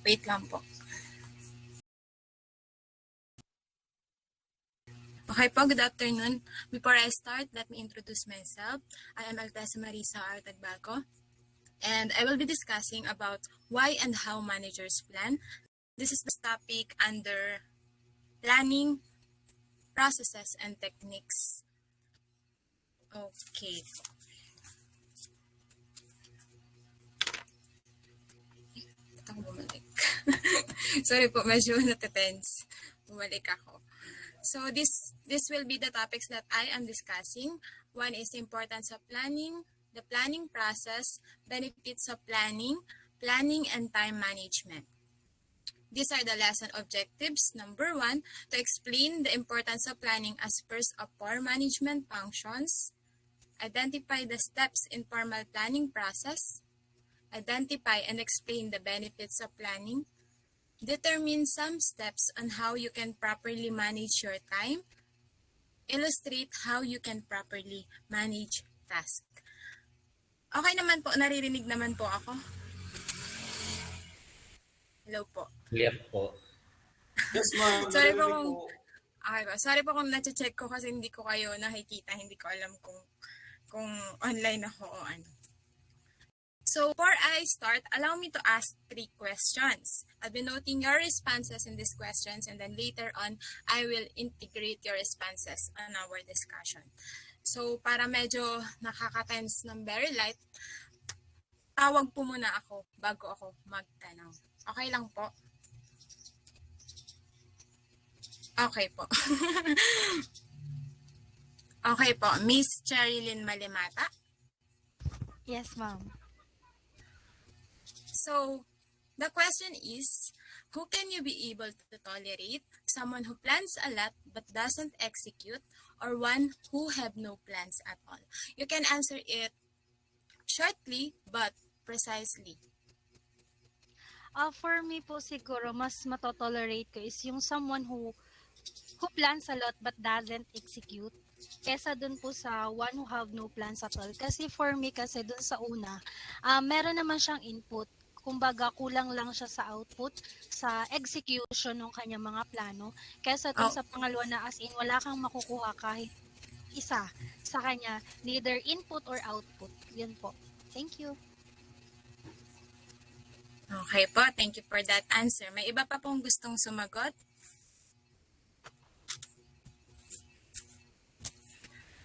Wait lang po. Okay po, good afternoon. Before I start, let me introduce myself. I am Altesa Marisa Artagbaco, and I will be discussing about why and how managers plan. This is the topic under planning, processes, and techniques. Okay. Ito ako bumalik. Sorry po, medyo natetense. Bumalik ako. So this will be the topics that I am discussing. One is the importance of planning, the planning process, benefits of planning, planning and time management. These are the lesson objectives. Number 1, to explain the importance of planning as first of 4 management functions. Identify the steps in formal planning process. Identify and explain the benefits of planning. Determine some steps on how you can properly manage your time. Illustrate how you can properly manage tasks. Okay naman po, naririnig naman po ako. Hello po. Clear po. Yes, ma'am. Sorry po kung okay po. Sorry po kung na-check ko kasi hindi ko kayo nakikita, hindi ko alam kung online ako o ano. So, before I start, allow me to ask 3 questions. I'll be noting your responses in these questions and then later on, I will integrate your responses on our discussion. So, para medyo nakaka-tense ng very light, tawag po muna ako bago ako magtanong. Okay lang po? Okay po. Okay po. Miss Cherilyn Malimata? Yes, ma'am. So, the question is, who can you be able to tolerate? Someone who plans a lot but doesn't execute, or one who have no plans at all? You can answer it shortly but precisely. For me po siguro, mas matotolerate ko is yung someone who plans a lot but doesn't execute kesa dun po sa one who have no plans at all. Kasi for me, kasi dun sa una, meron naman siyang input. Kumbaga, kulang lang siya sa output, sa execution ng kanyang mga plano. Kesa dun sa pangalawa na as in, wala kang makukuha kahit isa sa kanya, neither input or output. Yun po. Thank you. Okay po, thank you for that answer. May iba pa pong gustong sumagot?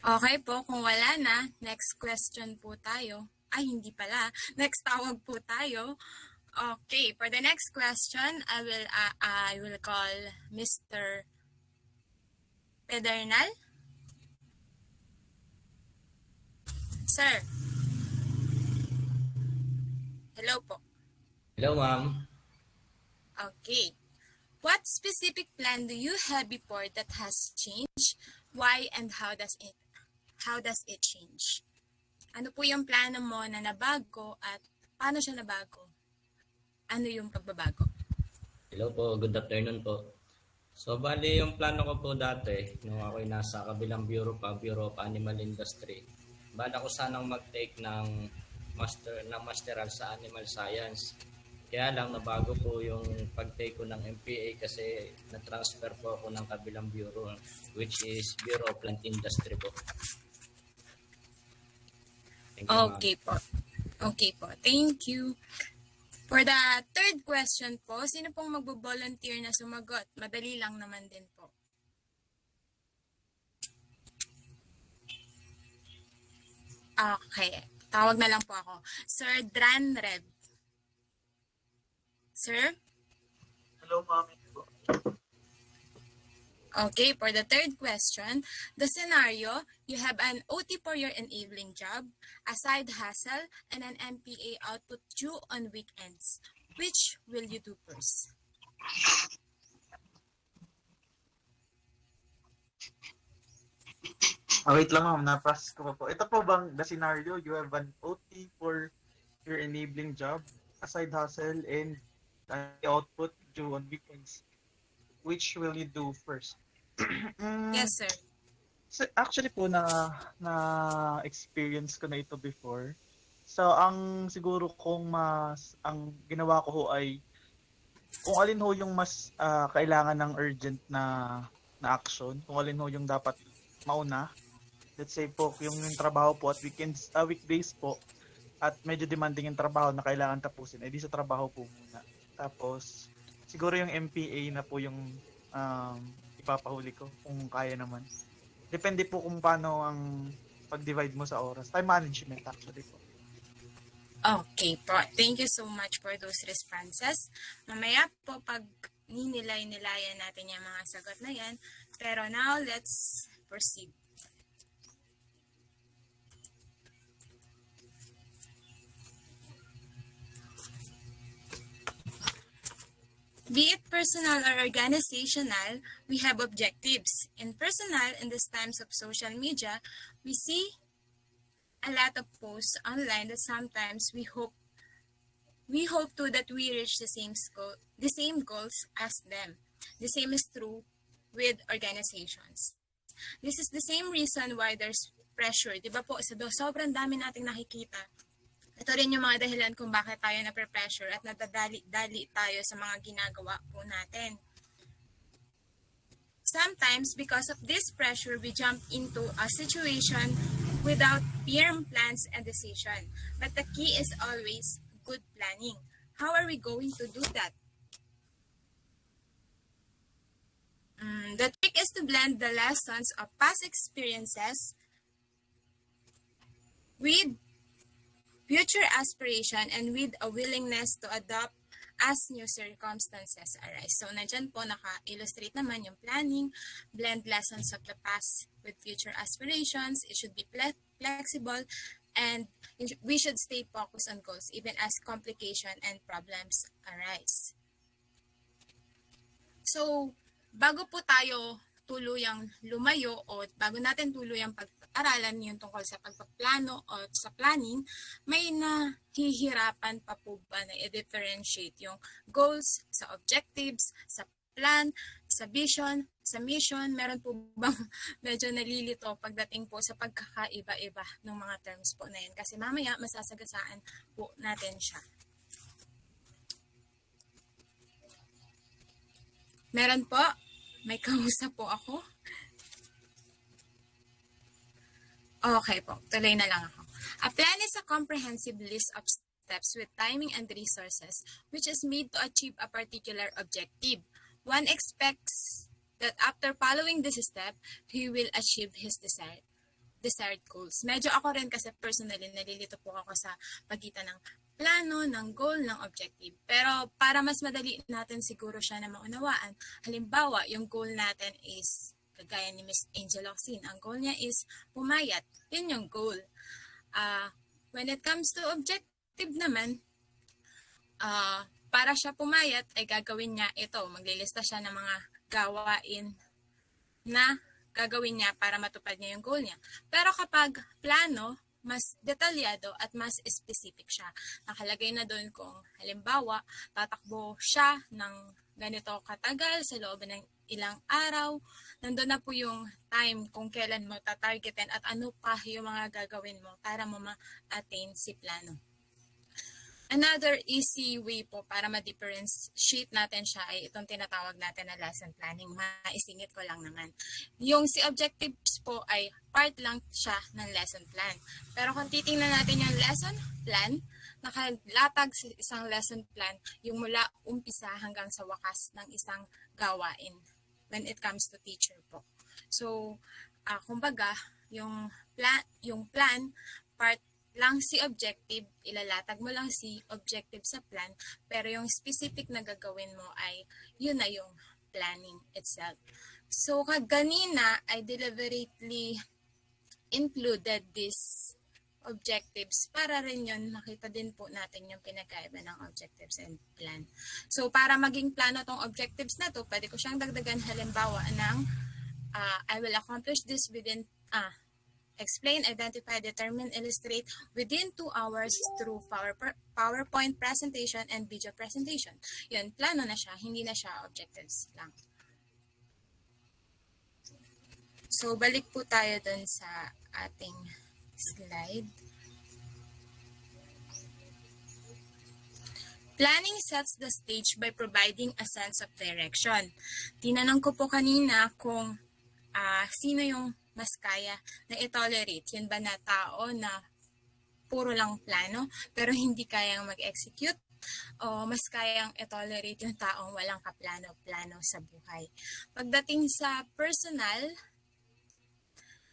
Okay po, kung wala na, next question po tayo. Ay, hindi pala. Next tawag po tayo. Okay, for the next question, I will call Mr. Pedernal. Sir. Hello po. Hello, ma'am. Okay. What specific plan do you have before that has changed? Why and how does it change? Ano po yung plano mo na nabago at paano siya nabago? Ano yung pagbabago? Hello po, good afternoon po. So, bali yung plano ko po dati, nung ako'y nasa kabilang Bureau of Animal Industry, bala ko sanang mag-take ng masteral sa Animal Science. Kaya lang, nabago po yung pag-take ko ng MPA kasi na-transfer po ako ng kabilang bureau, which is Bureau of Plant Industry po. Okay po. Okay po. Thank you. For the third question po, sino pong magbo-volunteer na sumagot? Madali lang naman din po. Okay. Tawag na lang po ako. Sir Dran Red. Sir? Hello, ma'am. Okay, for the third question, the scenario, you have an OT for your enabling job, a side hustle, and an MPA output due on weekends. Which will you do first? Wait lang, ma'am. Na-process ko pa po. Ito po bang the scenario, you have an OT for your enabling job, a side hustle, and an output due on weekends. Which will you do first? Yes, sir. So, actually po na experience ko na ito before. So ang siguro kong ang ginawa ko ho ay kung alin ho yung mas kailangan ng urgent na action, kung alin ho yung dapat mauna. Let's say po, yung trabaho po at weekdays po, at medyo demanding yung trabaho na kailangan tapusin, di sa trabaho po muna. Tapos, siguro yung MPA na po yung ipapahuli ko, kung kaya naman. Depende po kung paano ang pag-divide mo sa oras. Time management actually po. Okay po. Thank you so much for those responses. Mamaya po pag ninilay-nilayan natin yung mga sagot na yan. Pero now, let's proceed. Be it personal or organizational, we have objectives. In personal, in these times of social media, we see a lot of posts online that sometimes we hope too that we reach the same goals as them. The same is true with organizations. This is the same reason why there's pressure. Di ba po, sobrang dami nating nakikita. Ito rin yung mga dahilan kung bakit tayo na-pressure at nadadali-dali tayo sa mga ginagawa po natin. Sometimes, because of this pressure, we jump into a situation without firm plans and decision. But the key is always good planning. How are we going to do that? The trick is to blend the lessons of past experiences with future aspiration and with a willingness to adapt as new circumstances arise. So, nandyan po, naka-illustrate naman yung planning, blend lessons of the past with future aspirations. It should be flexible, and we should stay focused on goals even as complication and problems arise. So, bago po tayo tuluyang lumayo o bago natin tuluyang pag-aralan yung tungkol sa pagpaplano o sa planning, may nahihirapan pa po ba na i-differentiate yung goals sa objectives, sa plan, sa vision, sa mission? Meron po bang medyo nalilito pagdating po sa pagkakaiba-iba ng mga terms po na yun? Kasi mamaya masasagasaan po natin siya. Meron po? May kausap po ako? Okay po, tuloy na lang ako. A plan is a comprehensive list of steps with timing and resources which is made to achieve a particular objective. One expects that after following this step, he will achieve his desired goals. Medyo ako rin kasi personally nalilito po ako sa pagitan ng plano, ng goal, ng objective. Pero para mas madali natin siguro siya na maunawaan, halimbawa, yung goal natin is, kagaya ni Miss Angel Oxin, ang goal niya is pumayat. Yun yung goal. When it comes to objective naman, para siya pumayat, ay gagawin niya ito. Maglilista siya ng mga gawain na gagawin niya para matupad niya yung goal niya. Pero kapag plano, mas detalyado at mas specific siya. Nakalagay na doon kung halimbawa, tatakbo siya ng ganito katagal sa loob ng ilang araw. Nandun na po yung time kung kailan mo tatargetin at ano pa yung mga gagawin mo para mo ma-attain si plano. Another easy way po para ma-differentiate natin siya ay itong tinatawag natin na lesson planning. Maisingit ko lang naman. Yung si objectives po ay part lang siya ng lesson plan. Pero kung titingnan natin yung lesson plan, nakalatag sa isang lesson plan yung mula umpisa hanggang sa wakas ng isang gawain when it comes to teacher po. So, kumbaga, yung plan, part lang si objective, ilalatag mo lang si objective sa plan, pero yung specific na gagawin mo ay yun na yung planning itself. So, kaganina, I deliberately included these objectives para rin yun, nakita din po natin yung pinagkaiba ng objectives and plan. So, para maging plano tong objectives na to, pwede ko siyang dagdagan halimbawa ng I will accomplish this within explain, identify, determine, illustrate within 2 hours through PowerPoint presentation and video presentation. Yun, plano na siya, hindi na siya objectives lang. So, balik po tayo dun sa ating slide. Planning sets the stage by providing a sense of direction. Tinanong ko po kanina kung sino yung mas kaya na i-tolerate. Yun ba na tao na puro lang plano pero hindi kayang mag-execute? O mas kayang i-tolerate yung taong walang kaplano-plano sa buhay? Pagdating sa personal,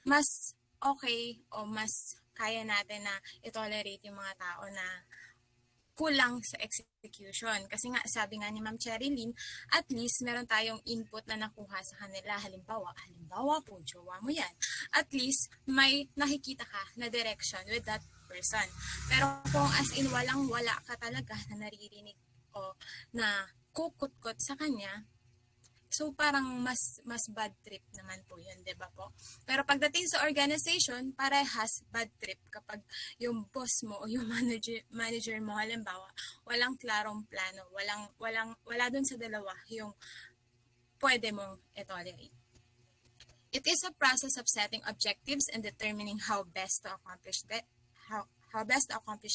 mas okay o mas kaya natin na i-tolerate yung mga tao na kulang sa execution. Kasi nga, sabi nga ni Ma'am Cherilyn, at least meron tayong input na nakuha sa kanila. Halimbawa po, jowa mo yan. At least may nakikita ka na direction with that person. Pero kung as in walang-wala ka talaga na naririnig o na kukut-kot sa kanya, so parang mas bad trip naman po yun, 'di ba po? Pero pagdating sa organization, parehas bad trip kapag yung boss mo o yung manager mo halimbawa, walang klarong plano, wala dun sa dalawa yung pwede mong i-tolerate. It is a process of setting objectives and determining how best to accomplish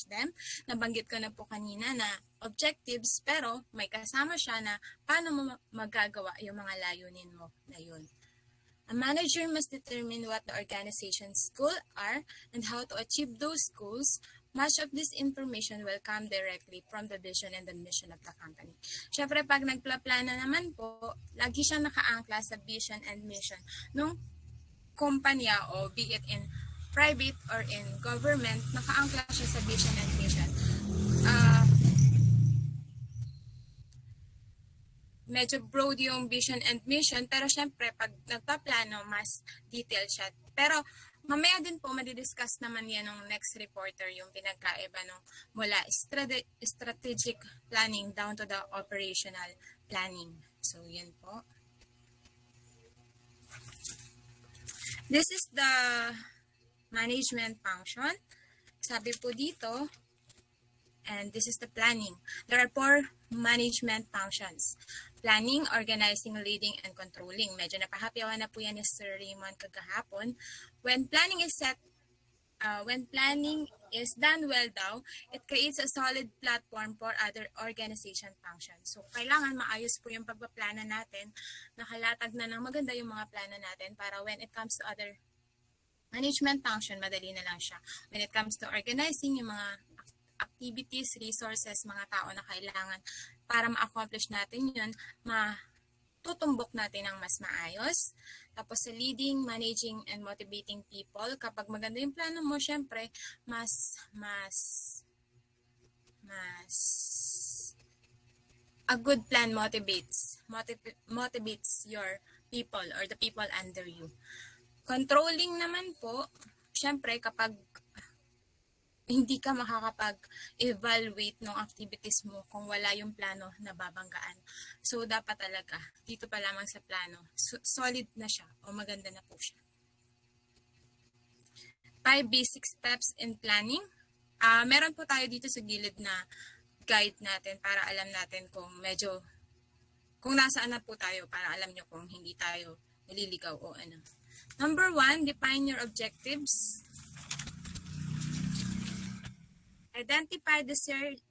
them. Nabanggit ko na po kanina na objectives, pero may kasama siya na paano mo magagawa yung mga layunin mo na yun. A manager must determine what the organization's goals are and how to achieve those goals. Much of this information will come directly from the vision and the mission of the company. Siyempre, pag nagplaplano naman po, lagi siyang nakaangkla sa vision and mission nung kumpanya o be it in private or in government, nakaangkla siya sa vision and mission. Medyo broad yung vision and mission, pero syempre, pag nagpaplano, mas detailed siya. Pero mamaya din po, madidiscuss naman yan ng next reporter, yung pinagkaiba ng mula strategic planning down to the operational planning. So, yan po. This is the management function. Sabi po dito, and this is the planning. There are 4 management functions. Planning, organizing, leading, and controlling. Medyo napahapyawan na po yan ni Sir Raymond kagahapon. When planning is done well daw, it creates a solid platform for other organization functions. So, kailangan maayos po yung pagpaplano natin. Nakalatag na ng maganda yung mga plano natin para when it comes to other management function, madali na lang siya. When it comes to organizing, yung mga activities, resources, mga tao na kailangan para ma-accomplish natin yun, matutumbok natin ng mas maayos. Tapos sa leading, managing, and motivating people, kapag maganda yung plano mo, syempre, a good plan motivates your people or the people under you. Controlling naman po, syempre kapag hindi ka makakapag-evaluate ng activities mo kung wala yung plano na babanggaan. So, dapat talaga, dito pa lamang sa plano, solid na siya o maganda na po siya. 5 basic steps in planning. Meron po tayo dito sa gilid na guide natin para alam natin kung nasaan na po tayo para alam nyo kung hindi tayo naliligaw o ano. Number 1, define your objectives. Identify desired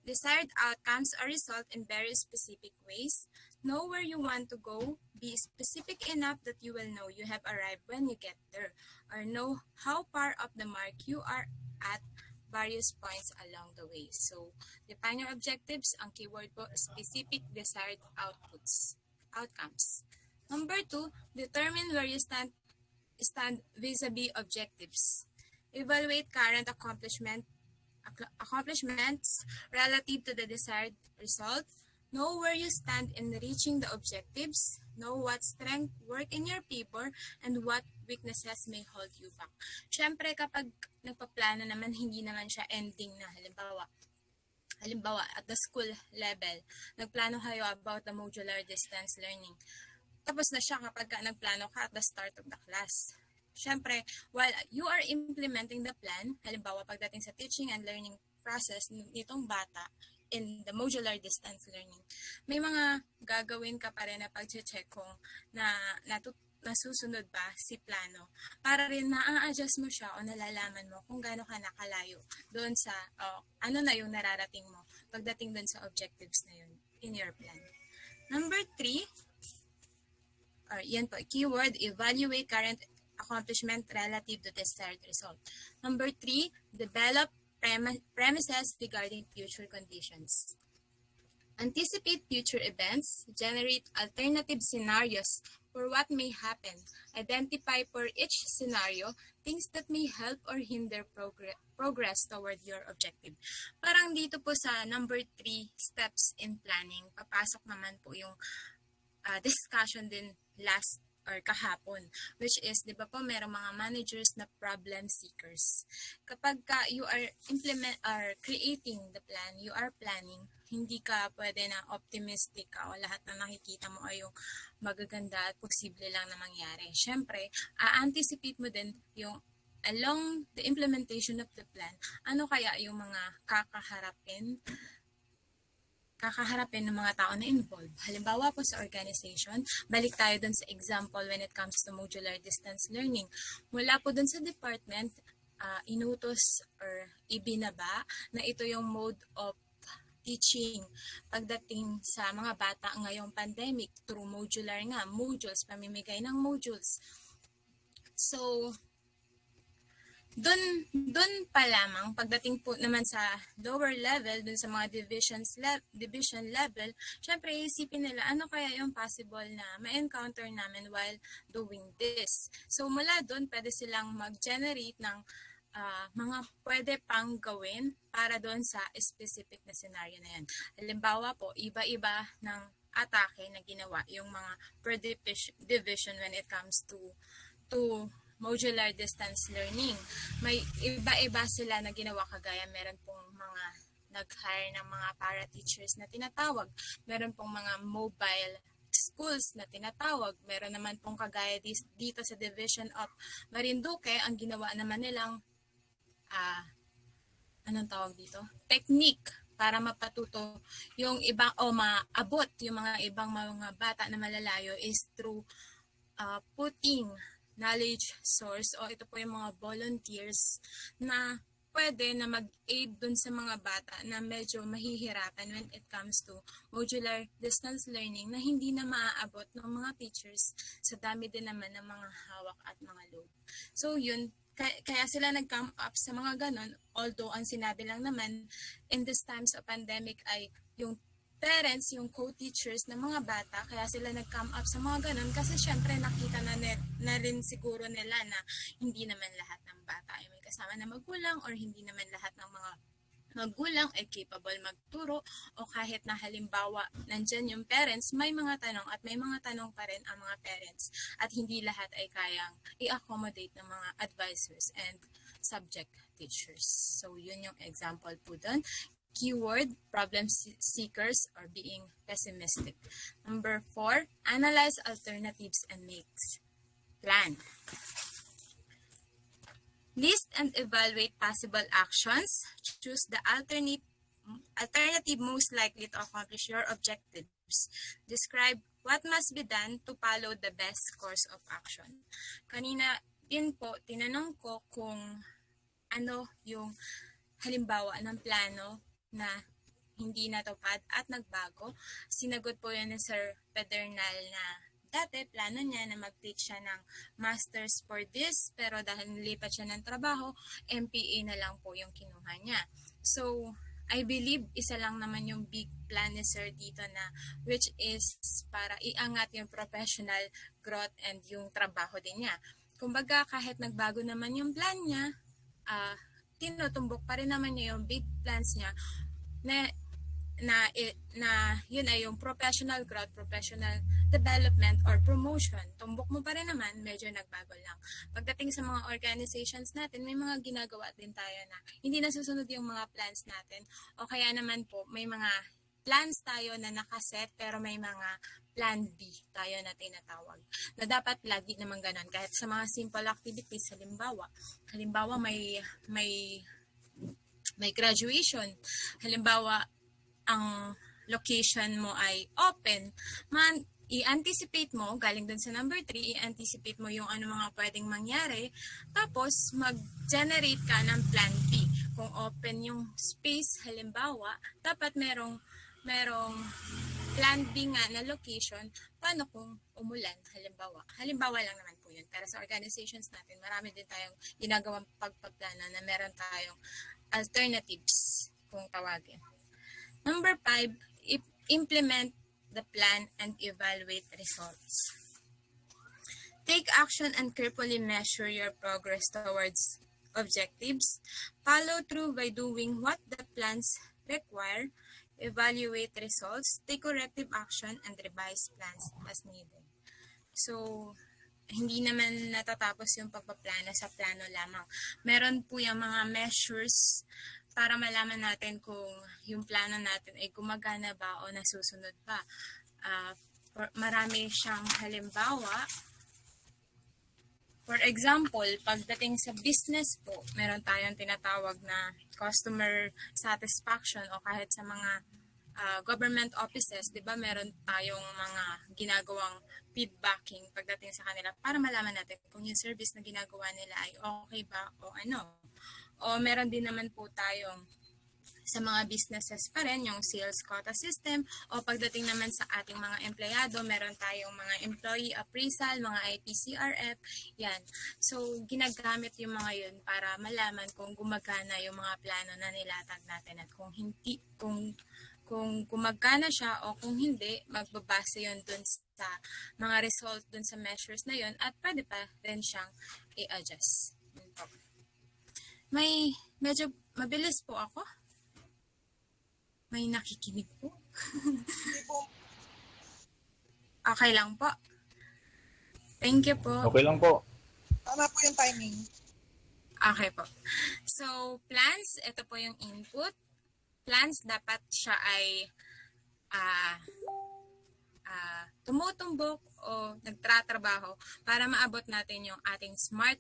outcomes or result in very specific ways. Know where you want to go. Be specific enough that you will know you have arrived when you get there, or know how far off the mark you are at various points along the way. So, define your objectives. Ang keyword po, specific desired outcomes. Number 2, determine where you stand vis-a-vis objectives. Evaluate current accomplishments relative to the desired result. Know where you stand in reaching the objectives. Know what strengths work in your favor and what weaknesses may hold you back. Siyempre, kapag nagpaplano naman, hindi naman siya ending na. Halimbawa, at the school level, nagplano kayo about the modular distance learning. Tapos na siya kapag nagplano ka at the start of the class. Siyempre, while you are implementing the plan, halimbawa pagdating sa teaching and learning process nitong bata in the modular distance learning, may mga gagawin ka pa rin na pag-check kung nasusunod ba si plano para rin na-adjust mo siya o nalalaman mo kung gaano ka nakalayo doon sa ano na yung nararating mo pagdating doon sa objectives na yun in your plan. Number 3, or yan po, keyword, evaluate current accomplishment relative to desired result. Number 3, develop premises regarding future conditions. Anticipate future events, generate alternative scenarios for what may happen, identify for each scenario things that may help or hinder progress toward your objective. Parang dito po sa number 3 steps in planning, papasok naman po yung discussion din last or kahapon, which is, di ba po, merong mga managers na problem seekers. Kapag you are creating the plan, you are planning, hindi ka pwede na optimistic ka o lahat na nakikita mo ay yung magaganda at posible lang na mangyari. Siyempre, anticipate mo din yung along the implementation of the plan, ano kaya yung mga kakaharapin ng mga tao na involved. Halimbawa po sa organization, balik tayo dun sa example when it comes to modular distance learning. Mula po dun sa department, inutos or ibinaba na ito yung mode of teaching pagdating sa mga bata ngayong pandemic through modular nga, modules, pamimigay ng modules. So, Doon pa lamang, pagdating po naman sa lower level, dun sa mga division level, syempre isipin nila ano kaya yung possible na ma-encounter namin while doing this. So mula doon, pwede silang mag-generate ng mga pwede pang gawin para doon sa specific na scenario na yan. Halimbawa po, iba-iba ng atake na ginawa yung mga per division when it comes to modular distance learning. May iba-iba sila na ginawa, kagaya meron pong mga nag-hire ng mga para-teachers na tinatawag. Meron pong mga mobile schools na tinatawag. Meron naman pong kagaya dito sa Division of Marinduque, ang ginawa naman nilang anong tawag dito? Technique para mapatuto yung ibang o maabot yung mga ibang mga bata na malalayo is through putting knowledge source o ito po yung mga volunteers na pwede na mag-aid dun sa mga bata na medyo mahihirapan when it comes to modular distance learning na hindi na maaabot ng mga teachers sa dami din naman ng mga hawak at mga load. So yun, kaya sila nag-come up sa mga ganon, although ang sinabi lang naman in this times of pandemic ay yung parents, yung co-teachers ng mga bata, kaya sila nag-come up sa mga ganun kasi syempre nakita na rin siguro nila na hindi naman lahat ng bata ay may kasama na magulang or hindi naman lahat ng mga magulang ay capable magturo o kahit na halimbawa nandyan yung parents, may mga tanong at may mga tanong pa rin ang mga parents at hindi lahat ay kayang i-accommodate ng mga advisors and subject teachers. So yun yung example po dun. Keyword, problem seekers or being pessimistic. Number 4, analyze alternatives and make plan. List and evaluate possible actions. Choose the alternative most likely to accomplish your objectives. Describe what must be done to follow the best course of action. Kanina din po, tinanong ko kung ano yung halimbawa ng plano na hindi natupad at nagbago. Sinagot po yun ni Sir Pedernal na dati plano niya na mag-teach siya ng masters for this, pero dahil nilipat siya ng trabaho, MPA na lang po yung kinuha niya. So, I believe isa lang naman yung big plan ni Sir dito na which is para iangat yung professional growth and yung trabaho din niya. Kumbaga, kahit nagbago naman yung plan niya, tinutumbok pa rin naman niya yung big plans niya na yun ay yung professional growth, professional development or promotion. Tumbok mo pa rin naman, medyo nagbago lang. Pagdating sa mga organizations natin, may mga ginagawa din tayo na hindi nasusunod yung mga plans natin o kaya naman po may mga plans tayo na nakaset pero may mga plan B tayo na tinatawag. Na dapat lagi naman ganun kahit sa mga simple activities. Halimbawa may graduation. Halimbawa, ang location mo ay open, i-anticipate mo, galing dun sa number 3, i-anticipate mo yung ano mga pwedeng mangyari, tapos mag-generate ka ng plan B. Kung open yung space, halimbawa, dapat merong plan B nga na location, paano kung umulan, halimbawa. Halimbawa lang naman po yun. Pero sa organizations natin, marami din tayong ginagawang pagpaplano na meron tayong alternatives, kung tawagin. Number 5, implement the plan and evaluate results. Take action and carefully measure your progress towards objectives. Follow through by doing what the plans require. Evaluate results. Take corrective action and revise plans as needed. So, hindi naman natatapos yung pagpaplano sa plano lamang. Meron po yung mga measures para malaman natin kung yung plano natin ay gumagana ba o nasusunod ba. Marami siyang halimbawa. For example, pagdating sa business po, meron tayong tinatawag na customer satisfaction o kahit sa mga government offices, di ba, meron tayong mga ginagawang feedbacking pagdating sa kanila para malaman natin kung yung service na ginagawa nila ay okay ba o ano. O meron din naman po tayong sa mga businesses pa rin, yung sales quota system, o pagdating naman sa ating mga empleyado, meron tayong mga employee appraisal, mga IPCRF, yan. So, ginagamit yung mga yun para malaman kung gumagana yung mga plano na nilatag natin at kung hindi, kung gumagana siya o kung hindi, magbabase yun dun sa mga result dun sa measures na yun at pwede pa rin siyang i-adjust. Medyo mabilis po ako. May nakikinig po. Okay lang po. Thank you po. Okay lang po. Tama po yung timing. Okay po. So, plans, ito po yung input. Plans, dapat siya ay tumutumbok o nagtratrabaho para maabot natin yung ating SMART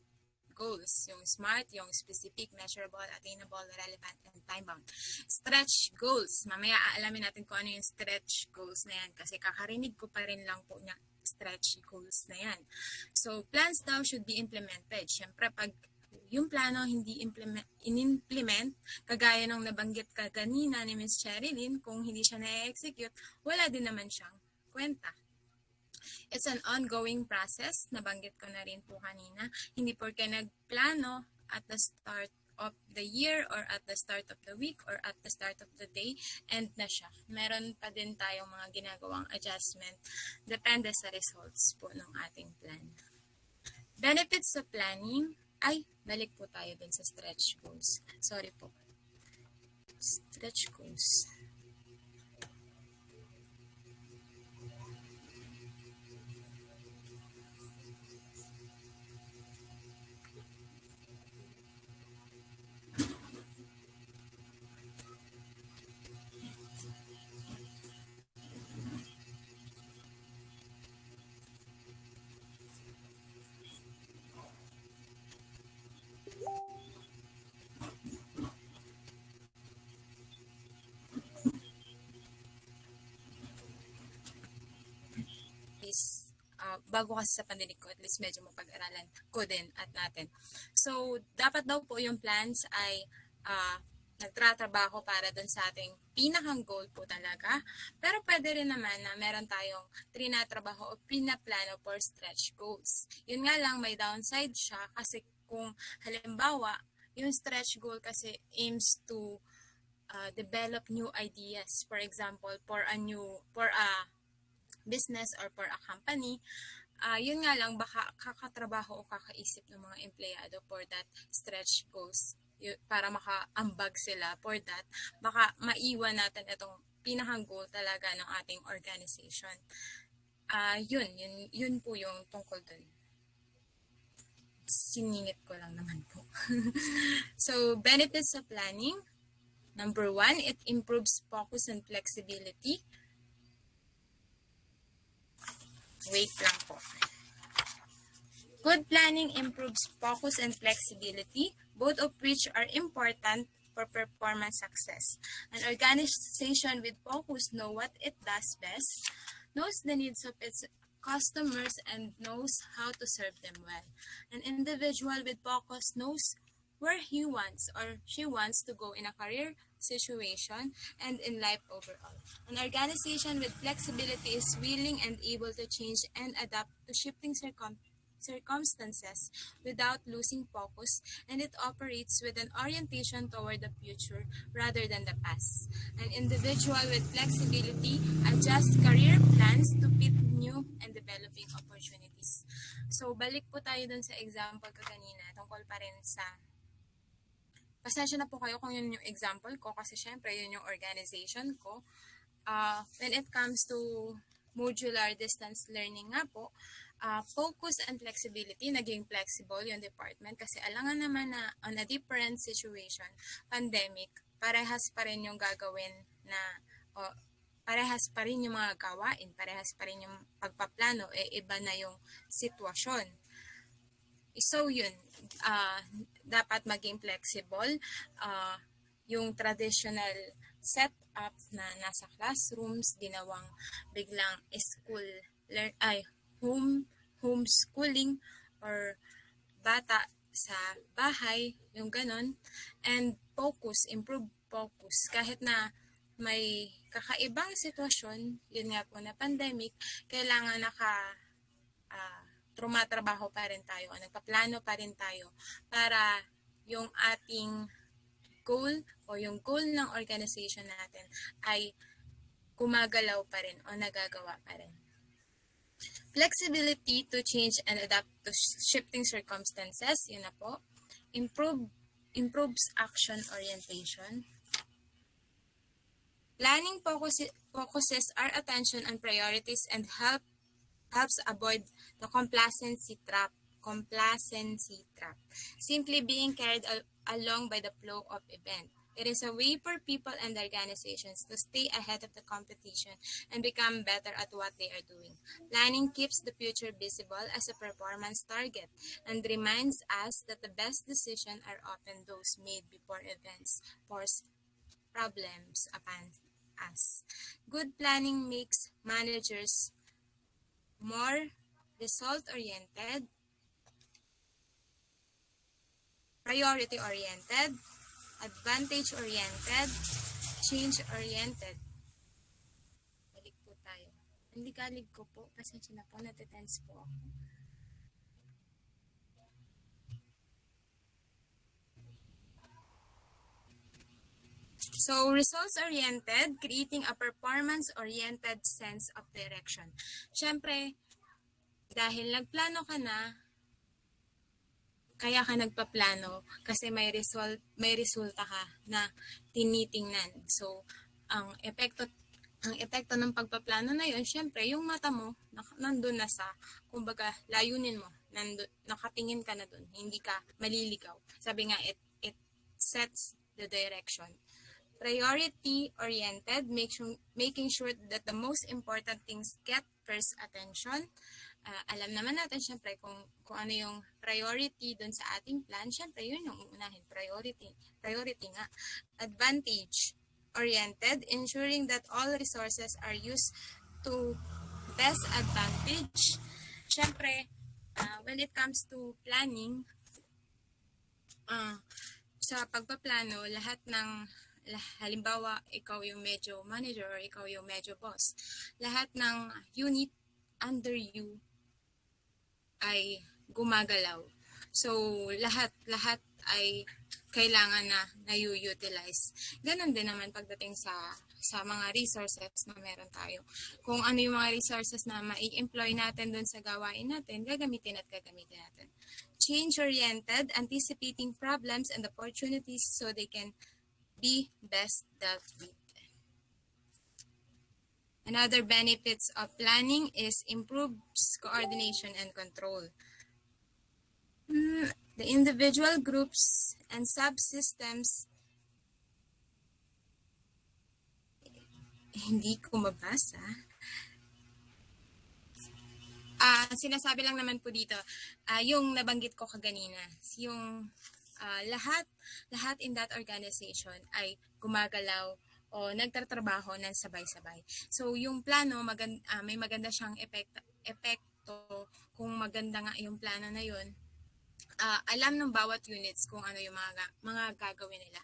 goals. Yung SMART, yung specific, measurable, attainable, relevant, and time-bound. Stretch goals. Mamaya aalamin natin kung ano yung stretch goals na yan kasi kakarinig ko pa rin lang po niya stretch goals na yan. So, plans daw should be implemented. Siyempre, pag yung plano hindi in-implement, kagaya nung nabanggit ka kanina ni Ms. Sherilyn, kung hindi siya na-execute, wala din naman siyang kwenta. It's an ongoing process, nabanggit ko na rin po kanina. Hindi porke nagplano at the start of the year or at the start of the week or at the start of the day, end na siya. Meron pa din tayong mga ginagawang adjustment depende sa results po ng ating plan. Benefits sa planning, balik po tayo dun sa stretch goals. Sorry po. Stretch goals. Bago kasi sa pandinig ko, at least medyo mapag-aralan ko din at natin. So, dapat daw po yung plans ay nagtratrabaho para dun sa ating pinakang goal po talaga. Pero pwede rin naman na meron tayong trinatrabaho o pinaplano for stretch goals. Yun nga lang, may downside siya kasi kung halimbawa, yung stretch goal kasi aims to develop new ideas. For example, for a business or for a company, yun nga lang, baka kakatrabaho o kakaisip ng mga empleyado for that stretch goals para makaambag sila for that. Baka maiwan natin itong pinakang goal talaga ng ating organization. Yun po yung tungkol dun. Siningit ko lang naman po. So, benefits sa planning. Number 1, it improves focus and flexibility. Wait lang po. Good planning improves focus and flexibility, both of which are important for performance success. An organization with focus knows what it does best, knows the needs of its customers, and knows how to serve them well. An individual with focus knows where he wants or she wants to go in a career situation and in life overall. An organization with flexibility is willing and able to change and adapt to shifting circumstances without losing focus, and it operates with an orientation toward the future rather than the past. An individual with flexibility adjusts career plans to fit new and developing opportunities. So, balik po tayo dun sa example ko kanina, tungkol pa rin sa pasensya na po kayo kung yun yung example ko kasi syempre yun yung organization ko. When it comes to modular distance learning nga po, focus and flexibility, naging flexible yung department kasi alangan naman na on a different situation, pandemic, parehas pa rin yung gagawin na, parehas pa rin yung mga gawain, parehas pa rin yung pagpaplano, iba na yung sitwasyon. So yun, dapat maging flexible. Yung traditional setup na nasa classrooms, ginawang biglang homeschooling or bata sa bahay, yung ganon. And focus, improve focus. Kahit na may kakaibang sitwasyon, yun nga po na pandemic, kailangan tumatrabaho pa rin tayo o nagpaplano pa rin tayo para yung ating goal o yung goal ng organization natin ay gumagalaw pa rin o nagagawa pa rin. Flexibility to change and adapt to shifting circumstances, yun na po. Improves action orientation. Planning focuses our attention on priorities and helps avoid the complacency trap. Simply being carried along by the flow of event. It is a way for people and organizations to stay ahead of the competition and become better at what they are doing. Planning keeps the future visible as a performance target and reminds us that the best decisions are often those made before events force problems upon us. Good planning makes managers more result-oriented, priority-oriented, advantage-oriented, change-oriented. Balik po tayo. Ang ligalig ko po, pasensya na po, natitense po ako. So, results-oriented, creating a performance-oriented sense of direction. Siyempre, dahil nagplano ka na, kaya ka nagpaplano kasi may resulta ka na tinitingnan. So, ang epekto ng pagpaplano na yun, syempre, yung mata mo, nandun na sa, kumbaga, layunin mo, nakatingin ka na dun, hindi ka maliligaw. Sabi nga, it sets the direction. Priority-oriented, making sure that the most important things get first attention. Alam naman natin, syempre, kung ano yung priority dun sa ating plan, syempre, yun yung uunahin, priority nga. Advantage-oriented, ensuring that all resources are used to best advantage. Syempre, when it comes to planning, sa pagpaplano, lahat ng halimbawa, ikaw yung medyo manager or ikaw yung medyo boss. Lahat ng unit under you ay gumagalaw. So, lahat ay kailangan na na-utilize. Ganon din naman pagdating sa mga resources na meron tayo. Kung ano yung mga resources na ma-employ natin dun sa gawain natin, gagamitin natin. Change-oriented, anticipating problems and opportunities so they can be best dealt with. Another benefits of planning is improves coordination and control. The individual groups and subsystems, hindi ko mabasa. Sinasabi lang naman po dito, yung nabanggit ko kaganina, yung lahat in that organization ay gumagalaw o nagtatrabaho ng sabay-sabay. So yung plano may maganda siyang epekto kung maganda nga yung plano na yun. Alam ng bawat units kung ano yung mga gagawin nila.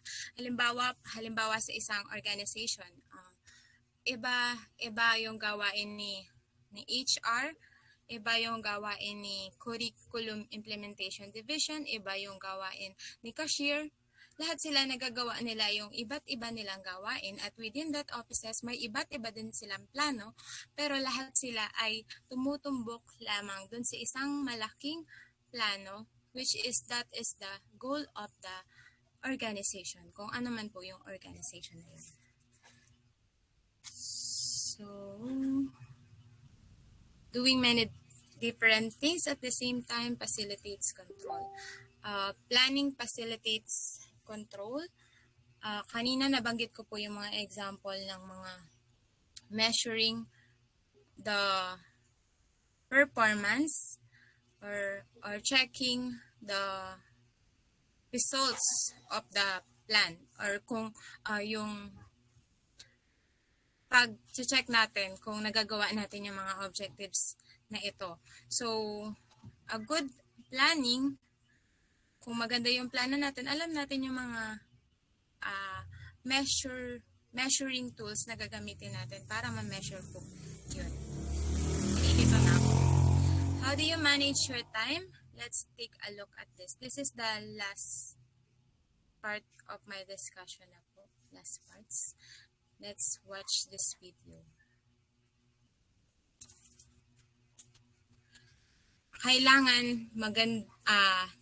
Halimbawa sa isang organization, iba yung gawain ni HR, iba yung gawain ni Curriculum Implementation Division, iba yung gawain ni Cashier. Lahat sila nagagawa nila yung iba't iba nilang gawain at within that offices may iba't iba din silang plano, pero lahat sila ay tumutumbok lamang dun sa isang malaking plano, which is that is the goal of the organization, kung ano man po yung organization na yun. So, doing many different things at the same time facilitates control. Planning facilitates control. Kanina nabanggit ko po yung mga example ng mga measuring the performance or checking the results of the plan, or kung yung pag-check natin kung nagagawa natin yung mga objectives na ito. So, a good planning, kung maganda yung plano natin, alam natin yung mga measuring tools na gagamitin natin para ma-measure po yun. Dito na ako. How do you manage your time? Let's take a look at this. This is the last part of my discussion na po. Last parts. Let's watch this video. Kailangan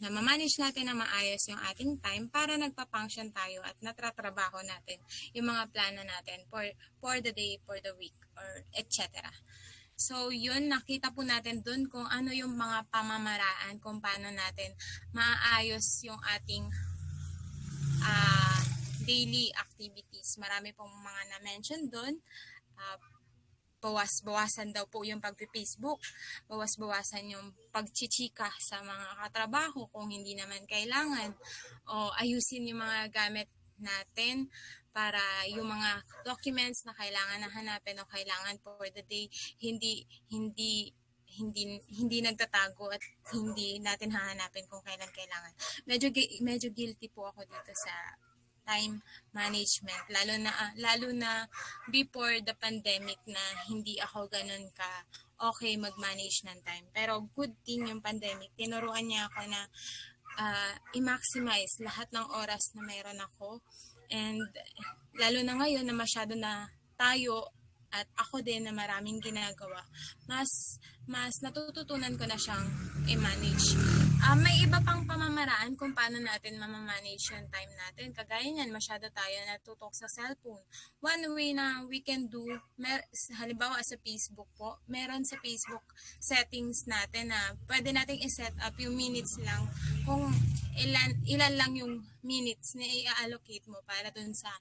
na ma-manage natin na maayos yung ating time para nagpa-function tayo at natratrabaho natin yung mga plano natin for the day, for the week, or etc. So, yun, nakita po natin dun kung ano yung mga pamamaraan kung paano natin maayos yung ating daily activities. Marami pong mga na-mention dun. Bawas-bawasan daw po yung pag-Facebook, bawas-bawasan yung pagchichika sa mga katrabaho kung hindi naman kailangan, o ayusin yung mga gamit natin para yung mga documents na kailangan na hanapin o kailangan for the day hindi nagtatago at hindi natin hahanapin kung kailan kailangan. Medyo guilty po ako dito sa time management, lalo na before the pandemic na hindi ako ganun ka okay mag-manage ng time. Pero good thing yung pandemic, tinuruan niya ako na i-maximize lahat ng oras na mayroon ako, and lalo na ngayon na masyado na tayo at ako din na maraming ginagawa, mas natututunan ko na siyang i-manage. May iba pang pamamaraan kung paano natin mamamanage yung time natin. Kagaya niyan, masyado tayo natutok sa cellphone. One way na we can do, halimbawa sa Facebook po, meron sa Facebook settings natin na pwede nating i-set up yung minutes lang, kung ilan lang yung minutes na i-allocate mo para dun sa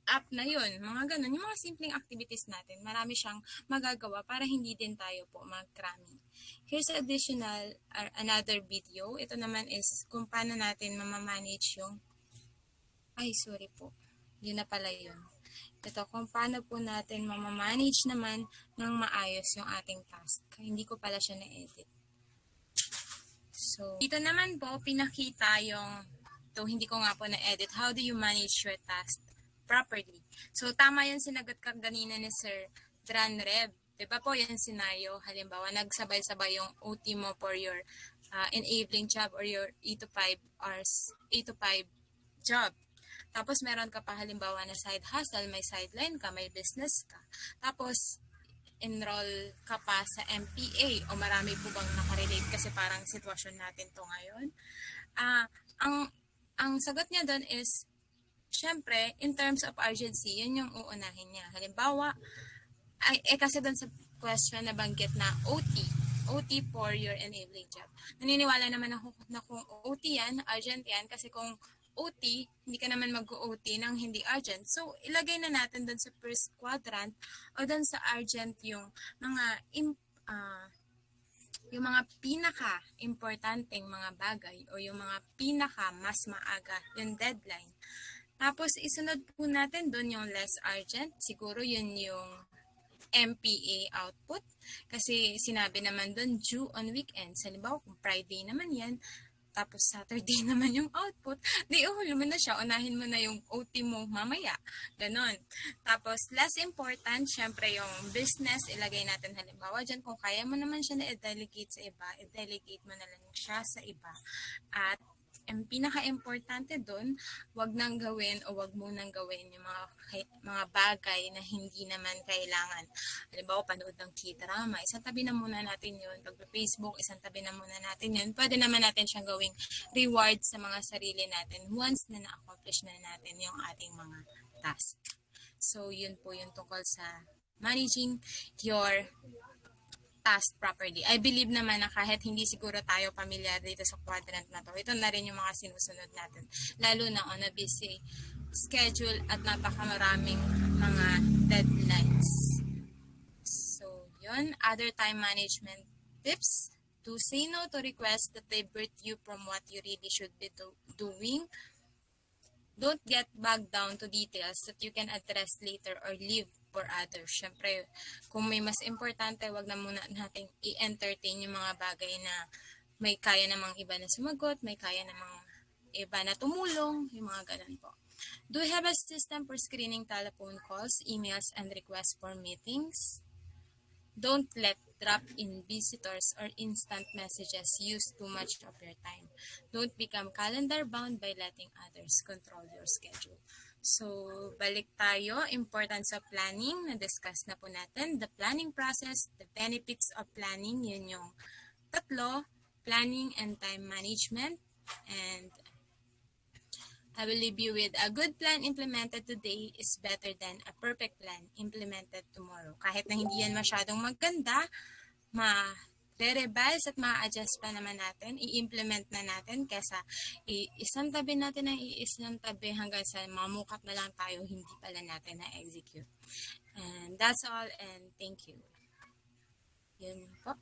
app na yun, mga ganun, yung mga simpleng activities natin, marami siyang magagawa para hindi din tayo po mag-cramming. Here's additional or another video. Ito naman is kung paano natin mamamanage yung, sorry po, yun na pala yun. Ito, kung paano po natin mamamanage naman ng maayos yung ating task. Hindi ko pala siya na-edit. So, dito naman po, pinakita yung, hindi ko nga po na-edit, how do you manage your task properly. So, tama yung sinagot kanina ni Sir Dran Reb. Diba po yung scenario? Halimbawa, nagsabay-sabay yung OT mo for your enabling job or your 8 to 5 hours, 8 to 5 job. Tapos, meron ka pa halimbawa na side hustle, may sideline ka, may business ka. Tapos, enroll ka pa sa MPA o marami po bang nakarelate kasi parang sitwasyon natin to ngayon. Ang sagot niya doon is, syempre, in terms of urgency, yun yung uunahin niya. Halimbawa, kasi doon sa question na banggit na OT for your enabling job. Naniniwala naman ako na kung OT yan, urgent yan, kasi kung OT, hindi ka naman mag-OT ng hindi urgent. So, ilagay na natin doon sa first quadrant o doon sa urgent yung mga yung mga pinaka-importanteng mga bagay o yung mga pinaka mas maaga yung deadline. Tapos isunod po natin doon yung less urgent. Siguro yun yung MPA output. Kasi sinabi naman doon due on weekends. Halimbawa kung Friday naman yan, tapos Saturday naman yung output, di uhuli mo na siya, unahin mo na yung OT mo mamaya. Ganon. Tapos, last important, syempre yung business, ilagay natin halimbawa dyan, kung kaya mo naman siya na i-delegate sa iba, i-delegate mo na lang siya sa iba. At ang pinaka-importante doon, wag nang gawin o wag mo nang gawin yung mga bagay na hindi naman kailangan. Halimbawa, panood ng K-drama, isang tabi na muna natin yun. Pag-Facebook, isang tabi na muna natin yun. Pwede naman natin siyang gawing reward sa mga sarili natin once na na-accomplish na natin yung ating mga task. So, yun po yung tungkol sa managing your task properly. I believe naman na kahit hindi siguro tayo pamilyar dito sa quadrant na to, ito na rin yung mga sinusunod natin. Lalo na on a busy schedule at napakamaraming mga deadlines. So, yun. Other time management tips. To say no to requests that divert you from what you really should be doing. Don't get bogged down to details that you can address later or leave for others. Siyempre, kung may mas importante, wag na muna nating i-entertain yung mga bagay na may kaya namang iba na sumagot, may kaya namang iba na tumulong, yung mga ganun po. Do you have a system for screening telephone calls, emails, and requests for meetings? Don't let drop-in visitors or instant messages use too much of your time. Don't become calendar-bound by letting others control your schedule. So, balik tayo. Importance of planning. Na-discuss na po natin. The planning process, the benefits of planning. Yun yung tatlo. Planning and time management. And I will leave you with a good plan implemented today is better than a perfect plan implemented tomorrow. Kahit na hindi yan masyadong maganda, ma-revise at ma-adjust pa naman natin, i-implement na natin kesa isang tabi natin ng isang tabi hanggang sa mamukat na lang tayo, hindi pala natin na-execute. And that's all, and thank you. Yun po.